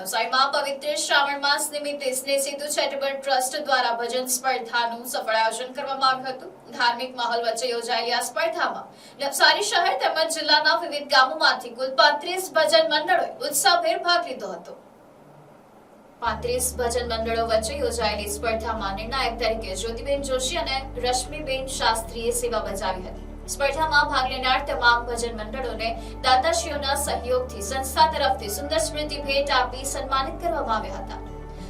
નવસારીમાં પવિત્ર શ્રાવણ માસ નિમિત્તે સ્નેહ સેતુ ચેરિટેબલ ટ્રસ્ટ દ્વારા ભજન સ્પર્ધાનું સફળ આયોજન કરવામાં આવ્યું હતું। ધાર્મિક માહોલ વચ્ચે યોજાયેલી આ સ્પર્ધામાં નવસારી શહેર તેમજ જિલ્લાના વિવિધ ગામોમાંથી કુલ 35 ભજન મંડળોએ ઉત્સાહભેર ભાગ લીધો હતો। 35 ભજન મંડળો વચ્ચે યોજાયેલી સ્પર્ધામાં નિર્ણાયક તરીકે જ્યોતિબેન જોશી અને રશ્મિબેન શાસ્ત્રીએ સેવા બજાવી હતી। સ્પર્ધામાં ભાગ લેનાર તમામ ભજન મંડળોને દાતાશ્રીઓના સહયોગથી સંસ્થા તરફથી સુંદર સ્મૃતિ ભેટ આપી સન્માનિત કરવામાં આવ્યા હતા।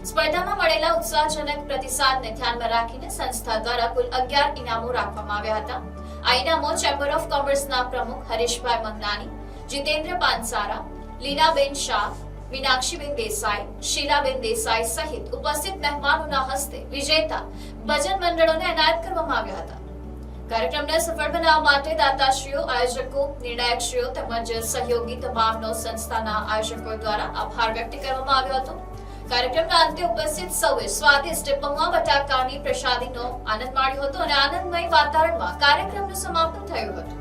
સ્પર્ધામાં મળેલા ઉત્સાહજનક પ્રતિસાદને ધ્યાનમાં રાખીને સંસ્થા દ્વારા કુલ 11 ઇનામો રાખવામાં આવ્યા હતા। આ ઇનામો ચેમ્બર ઓફ કોમર્સના પ્રમુખ હરીશભાઈ મંગનાની, જીતેન્દ્ર પાનસારા, લીનાબેન શાહ, મીનાક્ષીબેન દેસાઈ, શીલાબેન દેસાઈ સહિત ઉપસ્થિત મહેમાનોના હસ્તે વિજેતા ભજન મંડળોને એનાયત કરવામાં આવ્યા હતા। કાર્યક્રમને સફળ બનાવવા માટે દાતાશ્રીઓ, આયોજકો, નિર્ણાયકશ્રીઓ તેમજ સહયોગી તમામનો સંસ્થાના આયોજકો દ્વારા આભાર વ્યક્ત કરવામાં આવ્યો હતો। કાર્યક્રમના અંતે ઉપસ્થિત સૌએ સ્વાદિષ્ટ પૌવા બટાકાની પ્રસાદીનો આનંદ માણ્યો હતો અને આનંદમય વાતાવરણમાં કાર્યક્રમનું સમાપન થયું હતું।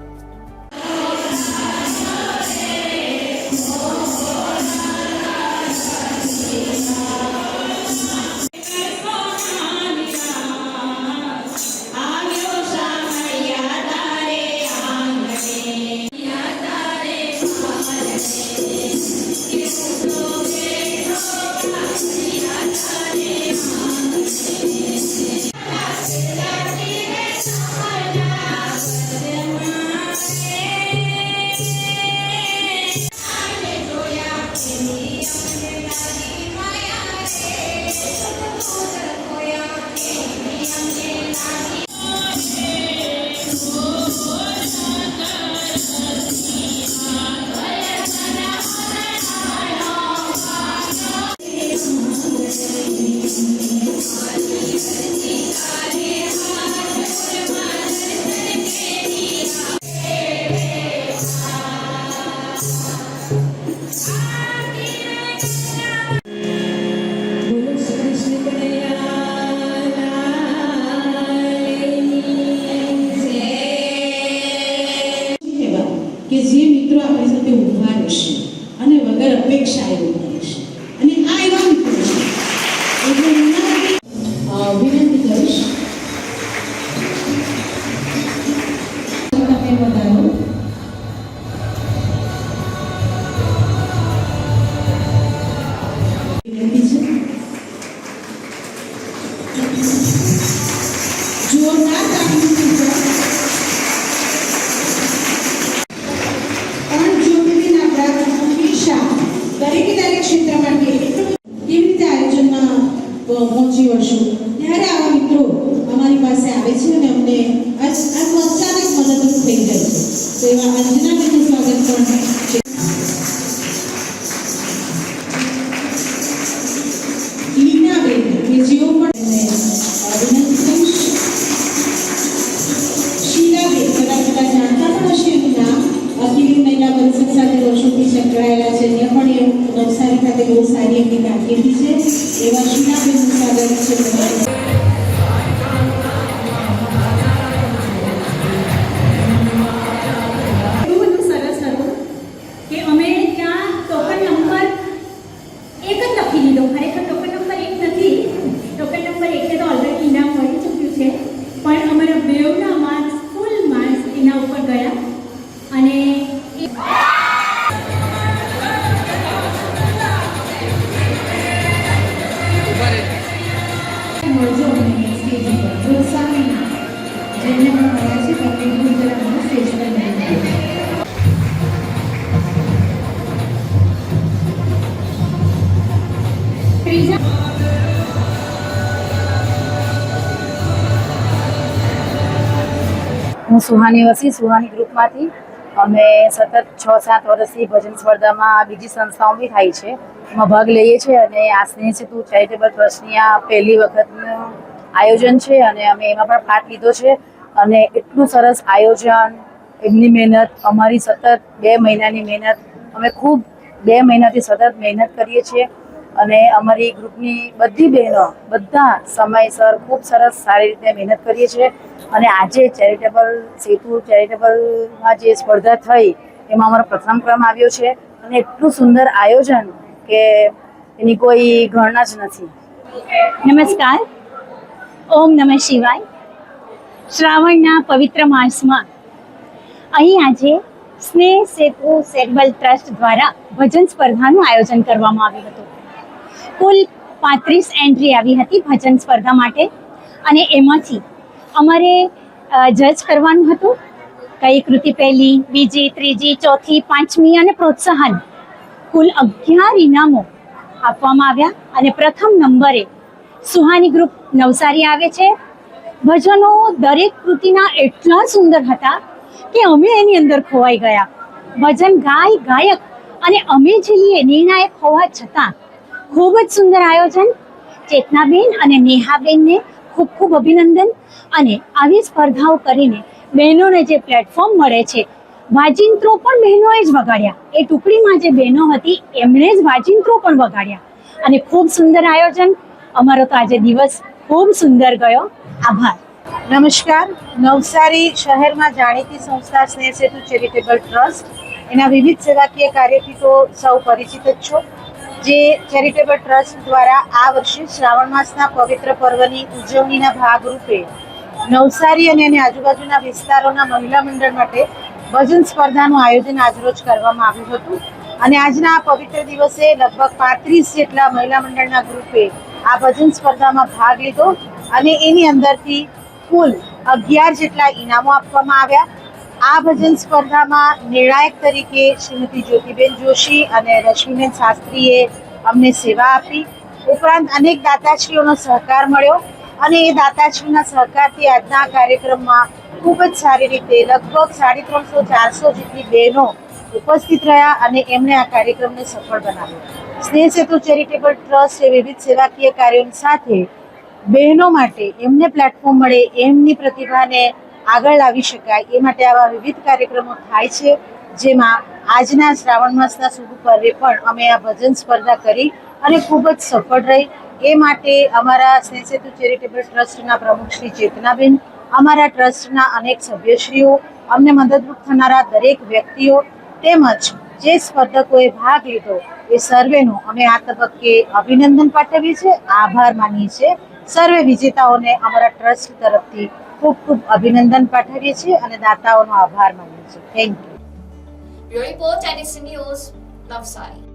કે જે મિત્રો આપણી સાથે ઊભા રહેશે અને વગર અપેક્ષાએ ઊભા રહેશે અને આ એવા મિત્રો છે એટલે વિનંતી કરીશ તમે વધારો વિનંતી છે જોરદાર તાળીઓથી દરેક ક્ષેત્ર માટે કેવી રીતે આયોજનમાં પહોંચી વળશું ત્યારે આવા મિત્રો અમારી પાસે આવે છે અને અમને અચાનક મદદરૂપ થઈ જાય છે। તો એવા અંજનાબેનનું સ્વાગત પણ છે। લીનાબેન કે જેઓ પણ વિનંતી કરીશ। શીલાબેન કદાચ જાણતા પણ હશે એનું નામ, અખિલ મહિલા પરિષદ સાથે વર્ષોથી સંકળાયેલા છે। ત્યાં પણ એ નવસારી ખાતે બહુ સારી એમની કામગીરી છે। એવા શીલાબેનનું સ્વાગત છે। એવું બધું સરસ હતું કે અમે ત્યાં ટોકન નંબર 1 જ લખી દીધો। ખરેખર ટોકન નંબર 1 નથી, ટોકન નંબર 1 ને તો ઓલરેડી ઇનામ મળી ચૂક્યું છે, પણ અમારા બેવના માર્ક્સ ફૂલ માર્ક્સ એના ઉપર ગયા અને મળજો મને સ્ટેજ પર પ્રોત્સાહન જેમને પણ મળ્યા છે તમને ગુજરાતમાં સ્ટેજ પર ત્રીજા હું સુહાની વસી સુહાની ગ્રુપમાંથી અમે સતત 6-7 વર્ષથી ભજન સ્પર્ધામાં બીજી સંસ્થાઓ બી થાય છે એમાં ભાગ લઈએ છીએ અને આ સ્નેહ સેતુ ચેરિટેબલ ટ્રસ્ટની આ પહેલી વખતનું આયોજન છે અને અમે એમાં પણ પાર્ટ લીધો છે અને એટલું સરસ આયોજન, એમની મહેનત, અમારી સતત 2 મહિનાની મહેનત, અમે ખૂબ 2 મહિનાથી સતત મહેનત કરીએ છીએ અને અમારી ગ્રુપની બધી બહેનો બધા સમયસર ખૂબ સરસ સારી રીતે મહેનત કરીએ છીએ અને આજે ચેરિટેબલ સેતુ ચેરિટેબલમાં જે સ્પર્ધા થઈ એમાં અમારો પ્રથમ ક્રમ આવ્યો છે અને એટલું સુંદર આયોજન કે એની કોઈ ગણના જ નથી. નમસ્કાર. ઓમ નમઃ શિવાય. શ્રાવણના પવિત્ર માસમાં અહીં આજે સ્નેહ સેતુ ચેરિટેબલ ટ્રસ્ટ દ્વારા ભજન સ્પર્ધાનું આયોજન કરવામાં આવ્યું હતું. કુલ 35 એન્ટ્રી આવી હતી ભજન સ્પર્ધા માટે અને એમાંથી અમારે જજ કરવાનું હતું કઈ કૃતિ પહેલી, બીજી, ત્રીજી, ચોથી, પાંચમી અને પ્રોત્સાહન કુલ 11 ઇનામો આપવામાં આવ્યા અને પ્રથમ નંબરે સુહાની ગ્રુપ નવસારી આવે છે. ભજનો દરેક કૃતિના એટલા સુંદર હતા કે અમે એની અંદર ખોવાઈ ગયા. ભજન ગાયક અને અમે જઈએ નિર્ણાયક હોવા છતાં ખૂબ જ સુંદર આયોજન. ચેતનાબેન અને નેહાબેનને ખૂબ ખૂબ અભિનંદન. અને આવી સ્પર્ધાઓ કરીને બહેનોને જે પ્લેટફોર્મ મળે છે, વાજિંત્રો પણ બહેનોએ જ વગાડ્યા. એ ટુકડીમાં જે બહેનો હતી એમણે જ વાજિંત્રો પણ વગાડ્યા અને ખૂબ સુંદર આયોજન. અમારો તો આજે દિવસ ખૂબ સુંદર ગયો. આભાર. નમસ્કાર. નવસારી શહેરમાં જાણીતી સંસ્થા સ્નેહ સેતુ ચેરિટેબલ ટ્રસ્ટ, એના વિવિધ સેવાકીય કાર્યોથી તો સૌ પરિચિત જ છો. જે ચેરિટેબલ ટ્રસ્ટ દ્વારા આ વર્ષે શ્રાવણ માસના પવિત્ર પર્વની ઉજવણીના ભાગરૂપે નવસારી અને એની આજુબાજુના વિસ્તારોના મહિલા મંડળ માટે ભજન સ્પર્ધાનું આયોજન આજરોજ કરવામાં આવ્યું હતું. અને આજના આ પવિત્ર દિવસે લગભગ 35 જેટલા મહિલા મંડળના ગ્રુપે આ ભજન સ્પર્ધામાં ભાગ લીધો અને એની અંદરથી કુલ 11 જેટલા ઇનામો આપવામાં આવ્યા. આ ભજન સ્પર્ધામાં નિર્ણાયક તરીકે શ્રીમતી જ્યોતિબેન જોશી અને રશ્મિબેન શાસ્ત્રીએ અમને સેવા આપી. ઉપરાંત અનેક દાતાશ્રીઓનો સહકાર મળ્યો અને એ દાતાશ્રીના સહકારથી આજના કાર્યક્રમમાં ખૂબ જ સારી રીતે લગભગ 350-400 જેટલી બહેનો ઉપસ્થિત રહ્યા અને એમણે આ કાર્યક્રમને સફળ બનાવ્યો. સ્નેહ સેતુ ચેરિટેબલ ટ્રસ્ટ એ વિવિધ સેવાકીય કાર્યોની સાથે બહેનો માટે એમને પ્લેટફોર્મ મળે, એમની પ્રતિભાને આગળ લાવી શકાય એ માટે આવા વિવિધ કાર્યક્રમો થાય છે. જેમાં આજના શ્રાવણ માસના શુભ પર્વે પણ અમે આ ભજન સ્પર્ધા કરી અને ખૂબ જ સફળ રહી. એ માટે અમારા સ્નેહ સેતુ ચેરિટેબલ ટ્રસ્ટના પ્રમુખ શ્રી ચેતનાબેન, અમારા ટ્રસ્ટના અનેક સભ્યશ્રીઓ, અમને મદદરૂપ થનારા દરેક વ્યક્તિઓ તેમજ જે સ્પર્ધકોએ ભાગ લીધો એ સર્વેનો અમે આ તબક્કે અભિનંદન પાઠવીએ છીએ, આભાર માનીએ છીએ. સર્વે વિજેતાઓને અમારા ટ્રસ્ટ તરફથી ખૂબ ખૂબ અભિનંદન પાઠવીએ છીએ અને દાતાઓનો આભાર માનીએ છીએ. Thank you. Bureau report NSC news, Navsari.